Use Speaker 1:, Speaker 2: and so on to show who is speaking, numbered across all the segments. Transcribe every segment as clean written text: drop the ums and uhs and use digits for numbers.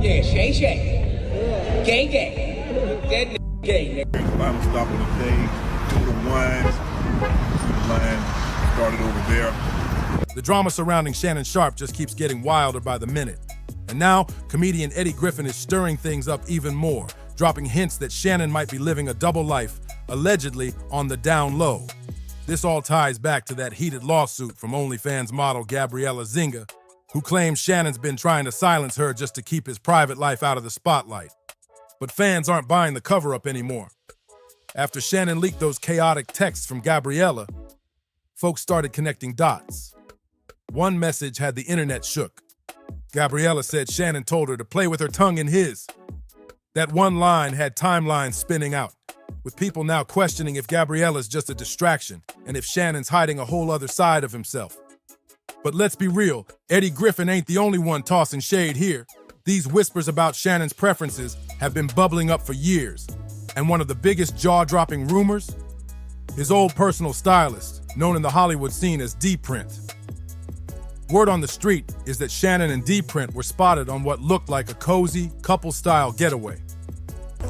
Speaker 1: Yeah, Shay Shay. Gay gay. That nigga gay, nigga.
Speaker 2: Final stop of the day, two to wines. See the line started over there.
Speaker 3: The drama surrounding Shannon Sharpe just keeps getting wilder by the minute. And now, comedian Eddie Griffin is stirring things up even more, dropping hints that Shannon might be living a double life, allegedly on the down low. This all ties back to that heated lawsuit from OnlyFans model Gabriella Zinga, who claims Shannon's been trying to silence her just to keep his private life out of the spotlight. But fans aren't buying the cover-up anymore. After Shannon leaked those chaotic texts from Gabriella, folks started connecting dots. One message had the internet shook. Gabriella said Shannon told her to play with her tongue in his. That one line had timelines spinning out, with people now questioning if Gabriella's just a distraction and if Shannon's hiding a whole other side of himself. But let's be real, Eddie Griffin ain't the only one tossing shade here. These whispers about Shannon's preferences have been bubbling up for years. And one of the biggest jaw-dropping rumors? His old personal stylist, known in the Hollywood scene as D-Print. Word on the street is that Shannon and D-Print were spotted on what looked like a cozy, couple-style getaway.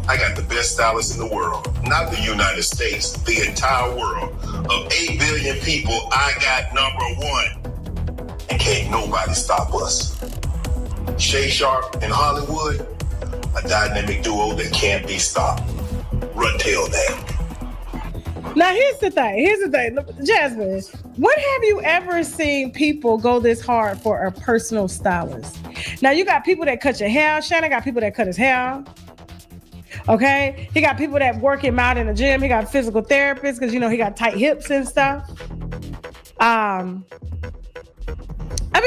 Speaker 4: I got the best stylist in the world. Not the United States, the entire world. Of 8 billion people, I got number one. And can't nobody stop us. Shay Sharpe and Hollywood, a dynamic duo that can't be stopped. Run tail down.
Speaker 5: Now, here's the thing. Look, Jasmine, when have you ever seen people go this hard for a personal stylist? Now, you got people that cut your hair. Shannon got people that cut his hair. Okay? He got people that work him out in the gym. He got physical therapists because, he got tight hips and stuff.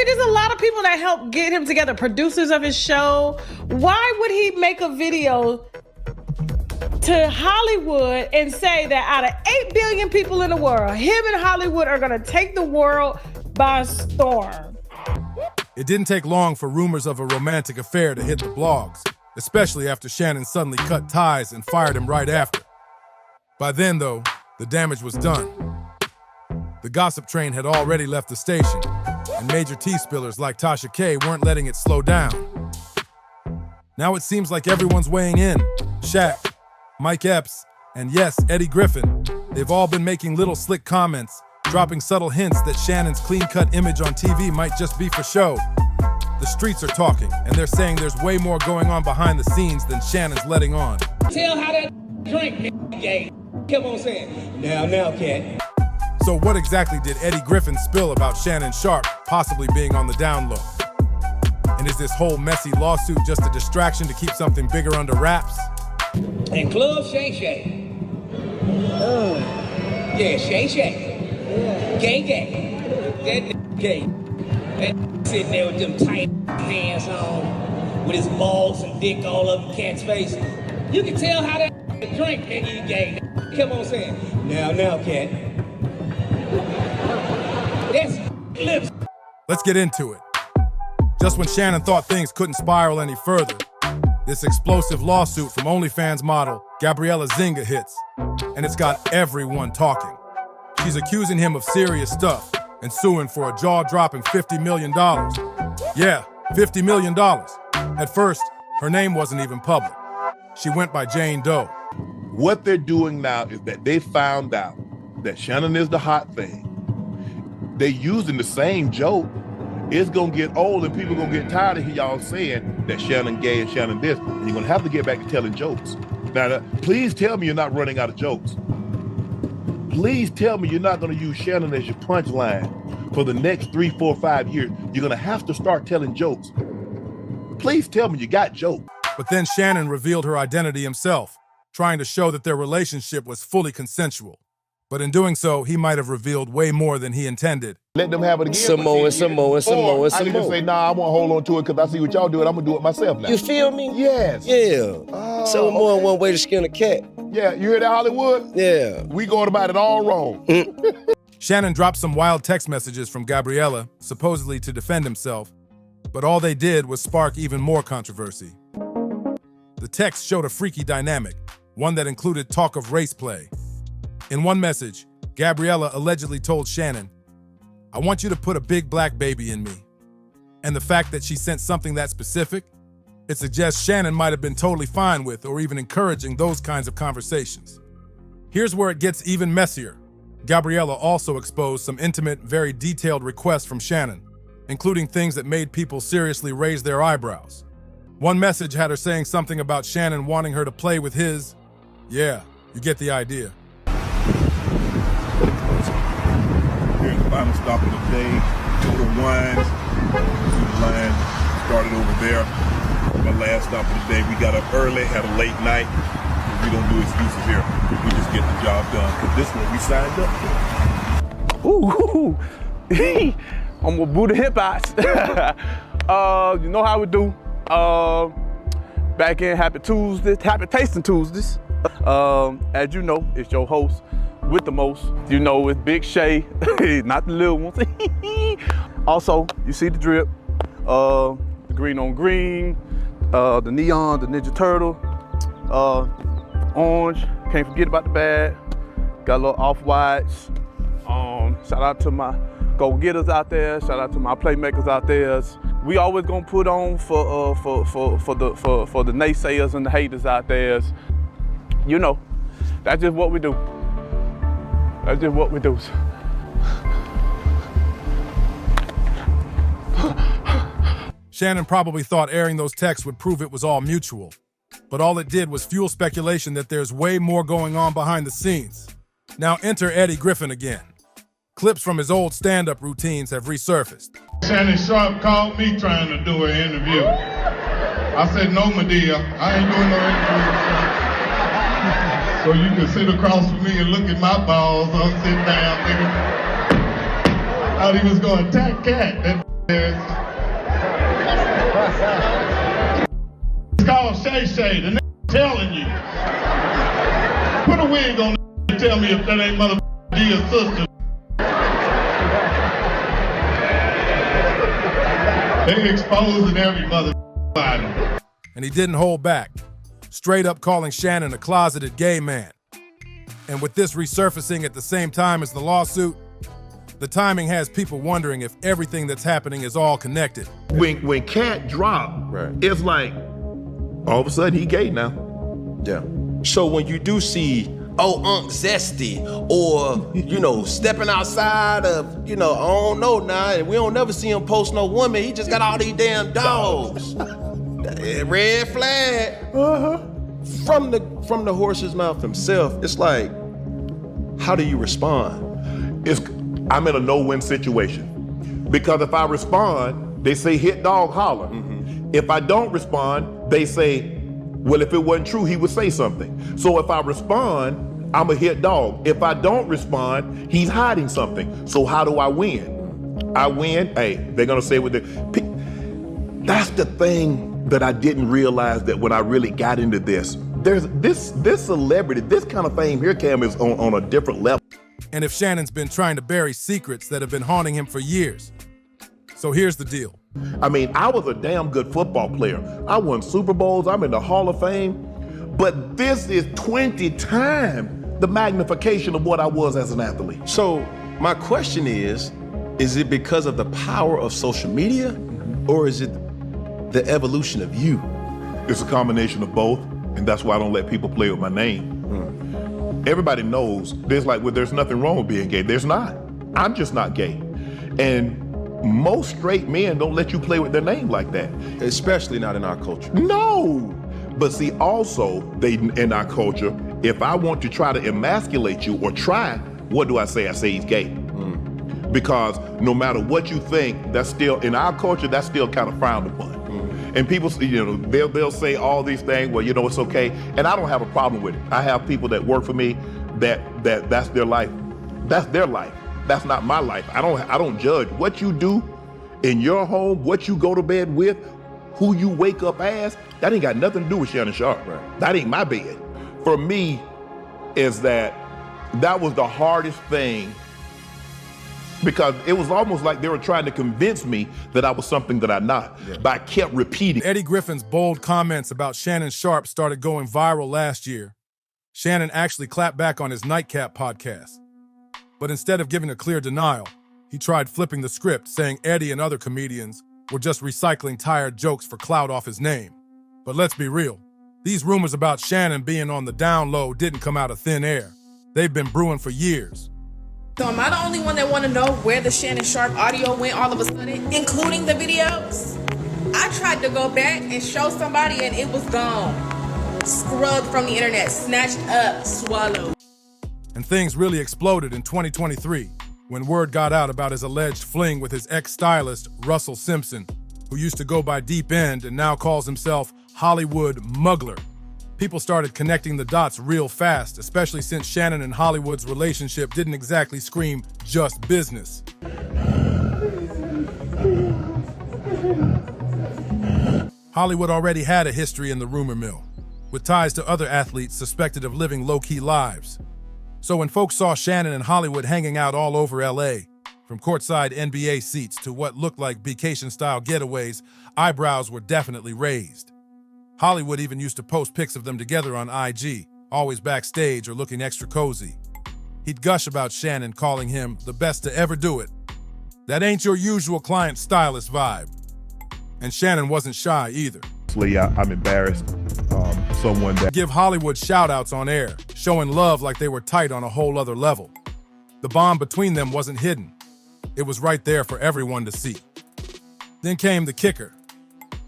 Speaker 5: There's a lot of people that help get him together, producers of his show. Why would he make a video to Hollywood and say that out of 8 billion people in the world, him and Hollywood are gonna take the world by storm?
Speaker 3: It didn't take long for rumors of a romantic affair to hit the blogs, especially after Shannon suddenly cut ties and fired him right after. By then, though, the damage was done. The gossip train had already left the station, and major tea spillers like Tasha K weren't letting it slow down. Now it seems like everyone's weighing in. Shaq, Mike Epps, and yes, Eddie Griffin. They've all been making little slick comments, dropping subtle hints that Shannon's clean-cut image on TV might just be for show. The streets are talking, and they're saying there's way more going on behind the scenes than Shannon's letting on.
Speaker 1: Tell how that drink, gay. Keep on saying, now, cat.
Speaker 3: So what exactly did Eddie Griffin spill about Shannon Sharpe possibly being on the down low? And is this whole messy lawsuit just a distraction to keep something bigger under wraps?
Speaker 1: And Club Shay Shay. Yeah, Shay Shay. Gay. That nigga gay. That sitting there with them tight pants on, with his balls and dick all over the cat's face. You can tell how that drink, nigga, you gay. Keep on saying, now, cat. That's lips.
Speaker 3: Let's get into it. Just when Shannon thought things couldn't spiral any further, this explosive lawsuit from OnlyFans model Gabriella Zinga hits, and it's got everyone talking. She's accusing him of serious stuff and suing for a jaw-dropping $50 million. Yeah, $50 million. At first, her name wasn't even public. She went by Jane Doe.
Speaker 2: What they're doing now is that they found out that Shannon is the hot thing. They're using the same joke. It's gonna get old and people gonna get tired of y'all saying that Shannon gay and Shannon this. And you're gonna have to get back to telling jokes. Now, please tell me you're not running out of jokes. Please tell me you're not gonna use Shannon as your punchline for the next 3, 4, 5 years. You're gonna have to start telling jokes. Please tell me you got jokes.
Speaker 3: But then Shannon revealed her identity himself, trying to show that their relationship was fully consensual. But in doing so, he might have revealed way more than he intended.
Speaker 2: Let them have it again.
Speaker 6: Some more.
Speaker 2: I can just say, nah, I won't hold on to it because I see what y'all doing. I'm going to do it myself now.
Speaker 6: You feel me?
Speaker 2: Yes.
Speaker 6: Yeah. So more than one way to skin a cat.
Speaker 2: Yeah, you hear that, Hollywood?
Speaker 6: Yeah.
Speaker 2: We going about it all wrong.
Speaker 3: Shannon dropped some wild text messages from Gabriella, supposedly to defend himself, but all they did was spark even more controversy. The text showed a freaky dynamic, one that included talk of race play. In one message, Gabriella allegedly told Shannon, "I want you to put a big black baby in me." And the fact that she sent something that specific It suggests Shannon might have been totally fine with or even encouraging those kinds of conversations. Here's where it gets even messier. Gabriella also exposed some intimate, very detailed requests from Shannon, including things that made people seriously raise their eyebrows. One message had her saying something about Shannon wanting her to play with his... Yeah, you get the idea.
Speaker 2: Here's the final stop of the day. Total wines. To the line. Started over there. My last stop of the day. We got up early, had a late night. We don't do excuses here. We just get the job done. Because this one we signed up for.
Speaker 7: Ooh, I'm with Buddha Hip Hots. You know how we do. Back in Happy Tuesdays, Happy Tasting Tuesdays. As you know, it's your host with the most. You know, it's Big Shay, not the little ones. Also, you see the drip, the green on green, the neon, the Ninja Turtle, orange, can't forget about the bag. Got a little off-whites. Shout out to my go-getters out there. Shout out to my playmakers out there. We always gonna put on for the naysayers and the haters out there. You know, that's just what we do. That's just what we do.
Speaker 3: Shannon probably thought airing those texts would prove it was all mutual, but all it did was fuel speculation that there's way more going on behind the scenes. Now enter Eddie Griffin again. Clips from his old stand-up routines have resurfaced.
Speaker 8: Shannon Sharpe called me trying to do an interview. I said, no, Medea, I ain't doing no interview. So you can sit across from me and look at my balls. I'll sit down, nigga. I thought he was going to attack Cat. It's called Shay Shay, the nigga telling you. Put a wig on and tell me if that ain't mother Medea's sister. They exposing every mother body.
Speaker 3: And he didn't hold back, straight up calling Shannon a closeted gay man. And with this resurfacing at the same time as the lawsuit, the timing has people wondering if everything that's happening is all connected.
Speaker 2: When Cat dropped, it's like, all of a sudden he gay now.
Speaker 6: Yeah. So when you do see, oh, Unc Zesty, or, you know, stepping outside of, you know, I don't know now, and we don't never see him post no woman, he just got all these damn dogs. Red flag. From the horse's mouth himself, it's like, how do you respond?
Speaker 2: I'm in a no-win situation. Because if I respond, they say hit dog holler. If I don't respond, they say, well, if it wasn't true, he would say something. So if I respond, I'm a hit dog. If I don't respond, he's hiding something. So how do I win? I win, hey, they're gonna say what that's the thing that I didn't realize that when I really got into this. There's this celebrity, this kind of fame here, Cam, is on a different level.
Speaker 3: And if Shannon's been trying to bury secrets that have been haunting him for years. So here's the deal.
Speaker 2: I mean, I was a damn good football player. I won Super Bowls, I'm in the Hall of Fame, but this is 20 times the magnification of what I was as an athlete.
Speaker 6: So my question is it because of the power of social media, or is it the evolution of you?
Speaker 2: It's a combination of both, and that's why I don't let people play with my name. Everybody knows there's nothing wrong with being gay. There's not. I'm just not gay. And most straight men don't let you play with their name like that.
Speaker 6: Especially not in our culture.
Speaker 2: No. But see, also, in our culture, if I want to try to emasculate you or try, what do I say? I say he's gay. Because no matter what you think, that's still, in our culture, that's still kind of frowned upon. And people, you know, they'll say all these things, well, you know, it's okay. And I don't have a problem with it. I have people that work for me that's their life. That's their life. That's not my life. I don't judge what you do in your home, what you go to bed with, who you wake up as. That ain't got nothing to do with Shannon Sharpe. Right. That ain't my bed. For me, is that was the hardest thing, because it was almost like they were trying to convince me that I was something that I'm not. Yeah. But I kept repeating.
Speaker 3: Eddie Griffin's bold comments about Shannon Sharpe started going viral last year. Shannon actually clapped back on his Nightcap podcast. But instead of giving a clear denial, he tried flipping the script, saying Eddie and other comedians were just recycling tired jokes for clout off his name. But let's be real. These rumors about Shannon being on the down low didn't come out of thin air. They've been brewing for years.
Speaker 9: So am I the only one that want to know where the Shannon Sharpe audio went all of a sudden, including the videos? I tried to go back and show somebody and it was gone. Scrubbed from the internet, snatched up, swallowed.
Speaker 3: And things really exploded in 2023 when word got out about his alleged fling with his ex-stylist, Russell Simpson, who used to go by Deep End and now calls himself Hollywood Muggler. People started connecting the dots real fast, especially since Shannon and Hollywood's relationship didn't exactly scream just business. Hollywood already had a history in the rumor mill, with ties to other athletes suspected of living low-key lives. So when folks saw Shannon and Hollywood hanging out all over LA, from courtside NBA seats to what looked like vacation-style getaways, eyebrows were definitely raised. Hollywood even used to post pics of them together on IG, always backstage or looking extra cozy. He'd gush about Shannon, calling him the best to ever do it. That ain't your usual client-stylist vibe. And Shannon wasn't shy either.
Speaker 2: I'm embarrassed. Someone that
Speaker 3: give Hollywood shout-outs on air, showing love like they were tight on a whole other level. The bond between them wasn't hidden. It was right there for everyone to see. Then came the kicker.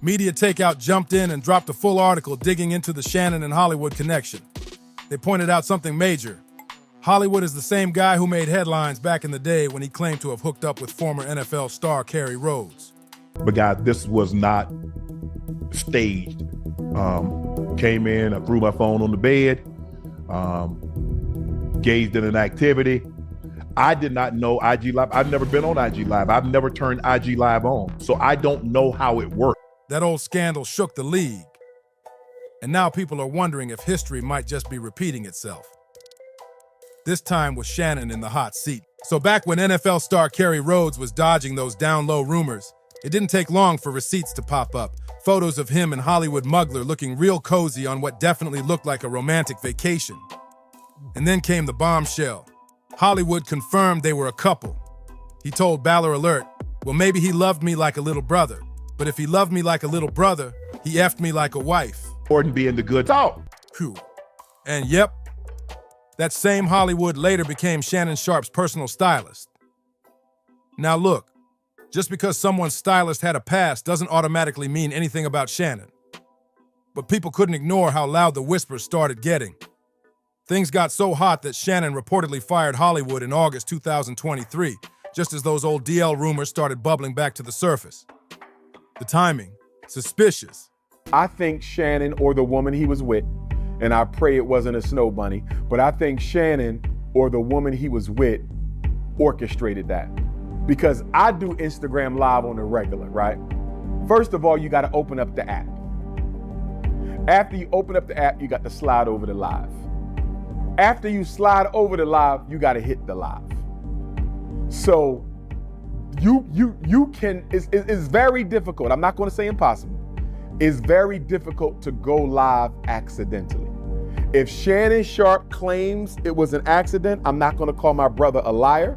Speaker 3: Media Takeout jumped in and dropped a full article digging into the Shannon and Hollywood connection. They pointed out something major. Hollywood is the same guy who made headlines back in the day when he claimed to have hooked up with former NFL star Kerry Rhodes.
Speaker 2: But guys, this was not staged. Came in, I threw my phone on the bed, gazed at an activity. I did not know IG Live. I've never been on IG Live. I've never turned IG Live on, so I don't know how it works.
Speaker 3: That old scandal shook the league. And now people are wondering if history might just be repeating itself. This time with Shannon in the hot seat. So back when NFL star Kerry Rhodes was dodging those down-low rumors, it didn't take long for receipts to pop up. Photos of him and Hollywood Muggler looking real cozy on what definitely looked like a romantic vacation. And then came the bombshell. Hollywood confirmed they were a couple. He told Baller Alert, well, maybe he loved me like a little brother, but if he loved me like a little brother, he effed me like a wife.
Speaker 2: Important being the good talk.
Speaker 3: Phew. And yep, that same Hollywood later became Shannon Sharpe's personal stylist. Now look, just because someone's stylist had a past doesn't automatically mean anything about Shannon. But people couldn't ignore how loud the whispers started getting. Things got so hot that Shannon reportedly fired Hollywood in August 2023, just as those old DL rumors started bubbling back to the surface. The timing, suspicious.
Speaker 10: I think Shannon or the woman he was with, and I pray it wasn't a snow bunny, but I think Shannon or the woman he was with orchestrated that. Because I do Instagram Live on the regular, right? First of all, you got to open up the app. After you open up the app, you got to slide over to live. After you slide over to live, you got to hit the live. So you can, it's very difficult. I'm not going to say impossible. It's very difficult to go live accidentally. If Shannon Sharpe claims it was an accident, I'm not going to call my brother a liar.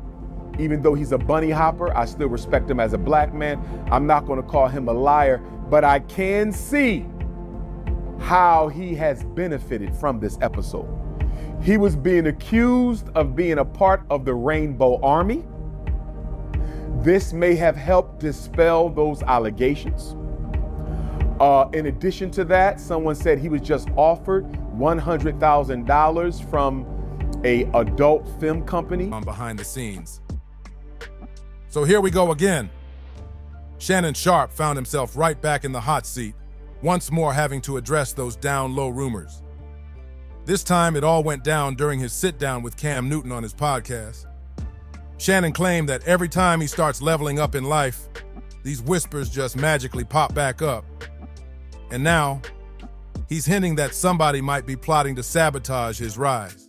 Speaker 10: Even though he's a bunny hopper, I still respect him as a black man. I'm not going to call him a liar, but I can see how he has benefited from this episode. He was being accused of being a part of the Rainbow Army. This may have helped dispel those allegations. In addition to that, someone said he was just offered $100,000 from an adult film company.
Speaker 3: On behind the scenes. So here we go again. Shannon Sharpe found himself right back in the hot seat, once more having to address those down-low rumors. This time, it all went down during his sit-down with Cam Newton on his podcast. Shannon claimed that every time he starts leveling up in life, these whispers just magically pop back up. And now, he's hinting that somebody might be plotting to sabotage his rise.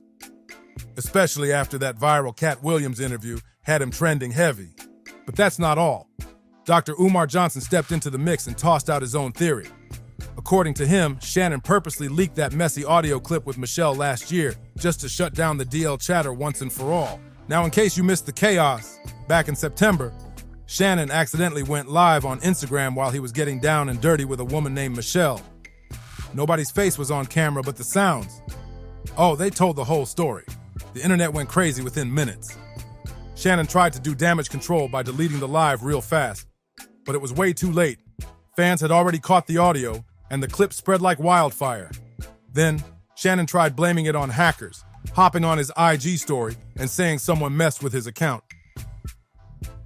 Speaker 3: Especially after that viral Cat Williams interview had him trending heavy. But that's not all. Dr. Umar Johnson stepped into the mix and tossed out his own theory. According to him, Shannon purposely leaked that messy audio clip with Michelle last year just to shut down the DL chatter once and for all. Now, in case you missed the chaos, back in September, Shannon accidentally went live on Instagram while he was getting down and dirty with a woman named Michelle. Nobody's face was on camera, but the sounds. Oh, they told the whole story. The internet went crazy within minutes. Shannon tried to do damage control by deleting the live real fast, but it was way too late. Fans had already caught the audio, and the clip spread like wildfire. Then, Shannon tried blaming it on hackers, hopping on his IG story and saying someone messed with his account.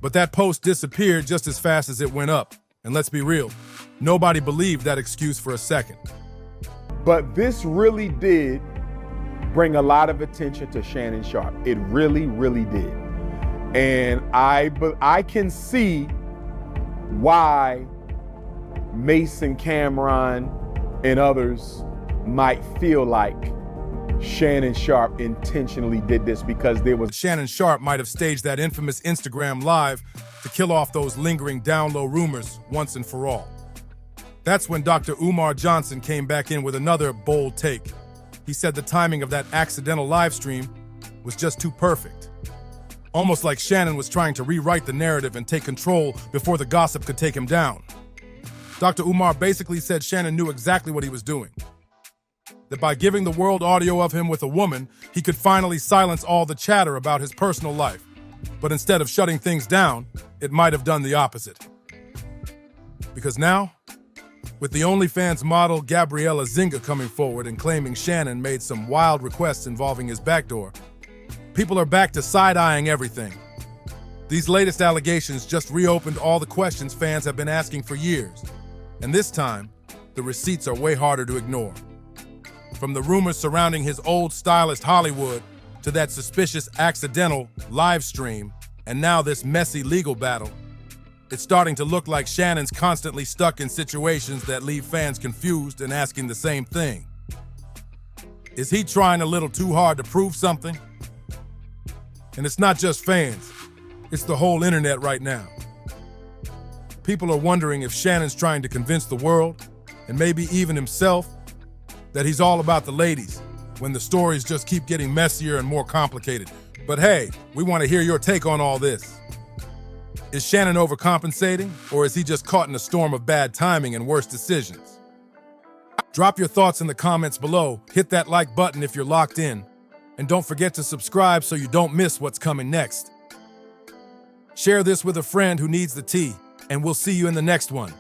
Speaker 3: But that post disappeared just as fast as it went up. And let's be real, nobody believed that excuse for a second.
Speaker 10: But this really did bring a lot of attention to Shannon Sharpe. It really, really did. And I can see why Mason, Cameron, and others might feel like Shannon Sharpe intentionally did this because there was...
Speaker 3: Shannon Sharpe might have staged that infamous Instagram live to kill off those lingering down low rumors once and for all. That's when Dr. Umar Johnson came back in with another bold take. He said the timing of that accidental live stream was just too perfect. Almost like Shannon was trying to rewrite the narrative and take control before the gossip could take him down. Dr. Umar basically said Shannon knew exactly what he was doing. That by giving the world audio of him with a woman, he could finally silence all the chatter about his personal life. But instead of shutting things down, it might have done the opposite. Because now, with the OnlyFans model Gabriella Zinga coming forward and claiming Shannon made some wild requests involving his backdoor, people are back to side-eyeing everything. These latest allegations just reopened all the questions fans have been asking for years. And this time, the receipts are way harder to ignore. From the rumors surrounding his old stylist Hollywood to that suspicious accidental live stream, and now this messy legal battle, it's starting to look like Shannon's constantly stuck in situations that leave fans confused and asking the same thing. Is he trying a little too hard to prove something? And it's not just fans, it's the whole internet right now. People are wondering if Shannon's trying to convince the world, and maybe even himself, that he's all about the ladies, when the stories just keep getting messier and more complicated. But hey, we want to hear your take on all this. Is Shannon overcompensating, or is he just caught in a storm of bad timing and worse decisions? Drop your thoughts in the comments below, hit that like button if you're locked in, and don't forget to subscribe so you don't miss what's coming next. Share this with a friend who needs the tea, and we'll see you in the next one.